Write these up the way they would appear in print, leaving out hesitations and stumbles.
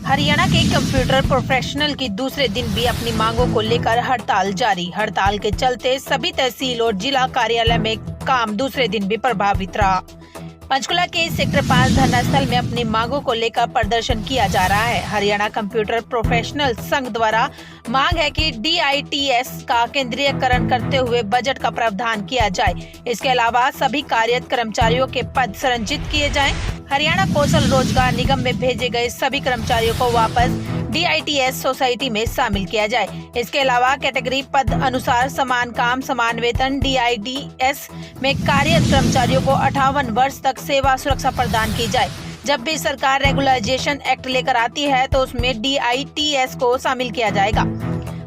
हरियाणा के computer professional की दूसरे दिन भी अपनी मांगों को लेकर हड़ताल जारी। हड़ताल के चलते सभी तहसील और जिला कार्यालय में काम दूसरे दिन भी प्रभावित रहा। पंचकुला के सेक्टर 5 धरना स्थल में अपनी मांगों को लेकर प्रदर्शन किया जा रहा है। हरियाणा कंप्यूटर प्रोफेशनल संघ द्वारा मांग है कि DITS का केंद्रीयकरण करते हुए बजट का प्रावधान किया जाए। इसके अलावा सभी कार्यरत कर्मचारियों के पद संरक्षित किए जाएं। हरियाणा कौशल रोजगार निगम में भेजे गए सभी कर्मचारियों को वापस DITS सोसाइटी में शामिल किया जाए। इसके अलावा कैटेगरी पद अनुसार समान काम समान वेतन DITS में कार्यरत कर्मचारियों को 58 वर्ष तक सेवा सुरक्षा प्रदान की जाए। जब भी सरकार रेगुलराइजेशन एक्ट लेकर आती है तो उसमें DITS को शामिल किया जाएगा।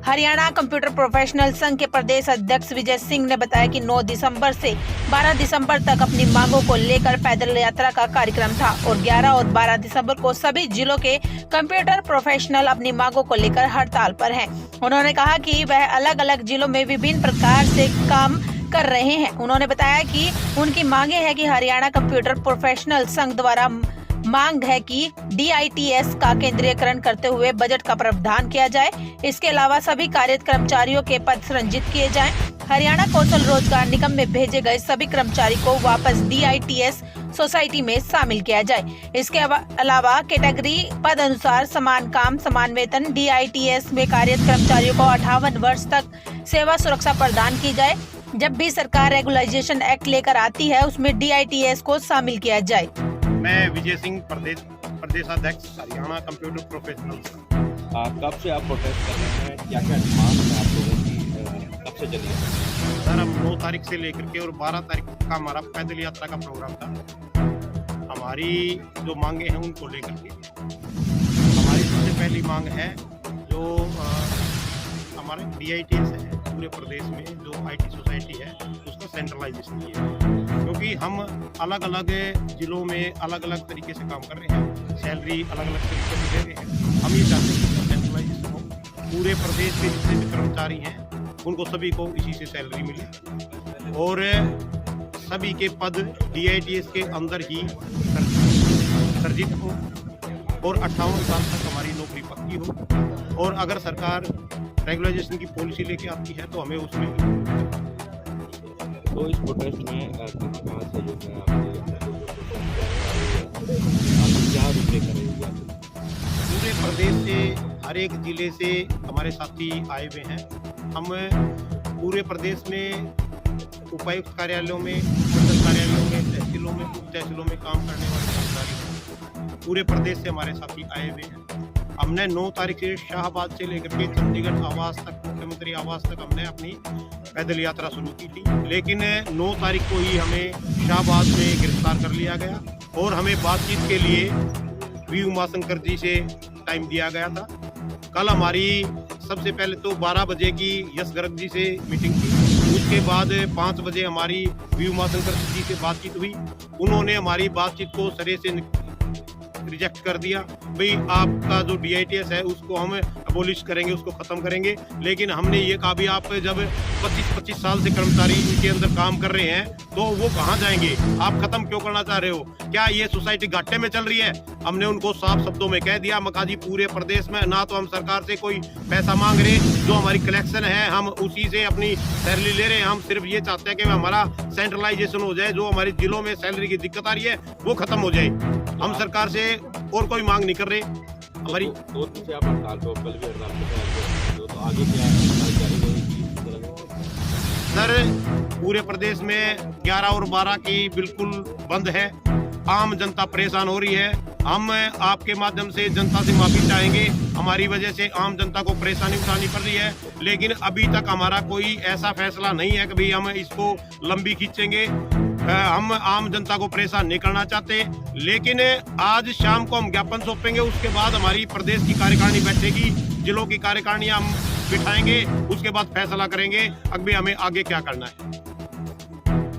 हरियाणा कंप्यूटर प्रोफेशनल संघ के प्रदेश अध्यक्ष विजय सिंह ने बताया कि 9 दिसंबर से 12 दिसंबर तक अपनी मांगों को लेकर पैदल यात्रा का कार्यक्रम था और 11 और 12 दिसंबर को सभी जिलों के कंप्यूटर प्रोफेशनल अपनी मांगों को लेकर हड़ताल पर हैं। उन्होंने कहा कि वह अलग अलग जिलों में विभिन्न प्रकार से काम कर रहे हैं। उन्होंने बताया कि उनकी मांगे है कि हरियाणा कंप्यूटर प्रोफेशनल संघ द्वारा मांग है कि DITS का केंद्रीयकरण करते हुए बजट का प्रावधान किया जाए। इसके अलावा सभी कार्यरत कर्मचारियों के पद संरक्षित किए जाएं। हरियाणा कौशल रोजगार निगम में भेजे गए सभी कर्मचारी को वापस DITS सोसाइटी में शामिल किया जाए। इसके अलावा कैटेगरी पद अनुसार समान काम समान वेतन DITS में कार्यरत कर्मचारियों को 58 वर्ष तक सेवा सुरक्षा प्रदान की जाए। जब भी सरकार रेगुलराइजेशन एक्ट लेकर आती है उसमें DITS को शामिल किया जाए। मैं विजय सिंह प्रदेशाध्यक्ष हरियाणा कंप्यूटर प्रोफेशनल। कब से आप प्रोटेस्ट कर रहे हैं, क्या क्या डिमांड है आप लोगों की, कब से चली है? सर हम 9 तारीख से लेकर के और 12 तारीख का हमारा पैदल यात्रा का प्रोग्राम था। हमारी जो मांगे हैं उनको लेकर के हमारी सबसे पहली मांग है जो हमारे DITS है पूरे प्रदेश में जो IT सोसाइटी है उसका सेंट्रलाइजेशन किया, क्योंकि हम अलग अलग जिलों में अलग अलग तरीके से काम कर रहे हैं, सैलरी अलग अलग तरीके से दे रहे हैं। हम ये चाहते हैं कि सेंट्रलाइजेशन हो, पूरे प्रदेश के जितने भी कर्मचारी हैं उनको सभी को इसी से सैलरी मिले और सभी के पद DITS के अंदर ही सर्जित हो और 58 साल तक हमारी नौकरी पक्की हो। और अगर सरकार रेगुलराइजेशन की पॉलिसी लेके आती है तो हमें उसमें तो इस प्रोटेस्ट में कहाँ से जो है क्या रुपये करेंगे? पूरे प्रदेश से हर एक जिले से हमारे साथी आए हुए हैं। हम पूरे प्रदेश में उपायुक्त कार्यालयों में, मंडल कार्यालयों में, तहसीलों में, उप तहसीलों में काम करने वाले कर्मचारी हैं। पूरे प्रदेश से हमारे साथी आए हुए हैं। हमने 9 तारीख से शाहबाद से लेकर के चंडीगढ़ आवास तक, मुख्यमंत्री आवास तक हमने अपनी पैदल यात्रा शुरू की थी, लेकिन 9 तारीख को ही हमें शाहबाद में गिरफ्तार कर लिया गया और हमें बातचीत के लिए वी उमाशंकर जी से टाइम दिया गया था। कल हमारी सबसे पहले तो 12 बजे की यश गर्ग जी से मीटिंग थी, उसके बाद 5 बजे हमारी वी उमाशंकर जी से बातचीत हुई। उन्होंने हमारी बातचीत को सरे से रिजेक्ट कर दिया। भाई आपका जो DITS है उसको हम अबोलिश करेंगे, उसको खत्म करेंगे। लेकिन हमने ये कहा भी आप जब 25-25 साल से कर्मचारी इनके अंदर काम कर रहे हैं तो वो कहाँ जाएंगे? आप खत्म क्यों करना चाह रहे हो? क्या ये सोसाइटी घाटे में चल रही है? हमने उनको साफ शब्दों में कह दिया मका जी पूरे प्रदेश में ना तो हम सरकार से कोई पैसा मांग रहे, जो हमारी कलेक्शन है हम उसी से अपनी सैलरी ले रहे हैं। हम सिर्फ ये चाहते हैं कि हमारा सेंट्रलाइजेशन हो जाए, जो हमारे जिलों में सैलरी की दिक्कत आ रही है वो खत्म हो जाए। हम सरकार से और कोई मांग नहीं कर रहे। हमारी 2 दिन से आप हड़ताल पे, कल भी हड़ताल पे, तो आगे क्या हड़ताल जारी रहेगी? सर पूरे प्रदेश में 11 और 12 की बिल्कुल बंद है। आम जनता परेशान हो रही है। हम आपके माध्यम से जनता से माफी चाहेंगे, हमारी वजह से आम जनता को परेशानी उठानी पड़ रही है, लेकिन अभी तक हमारा कोई ऐसा फैसला नहीं है कि भाई हम इसको लंबी खींचेंगे। हम आम जनता को परेशान नहीं करना चाहते, लेकिन आज शाम को हम ज्ञापन सौंपेंगे, उसके बाद हमारी प्रदेश की कार्यकारिणी बैठेगी, जिलों की कार्यकारिणी हम बिठाएंगे, उसके बाद फैसला करेंगे अभी हमें आगे क्या करना है।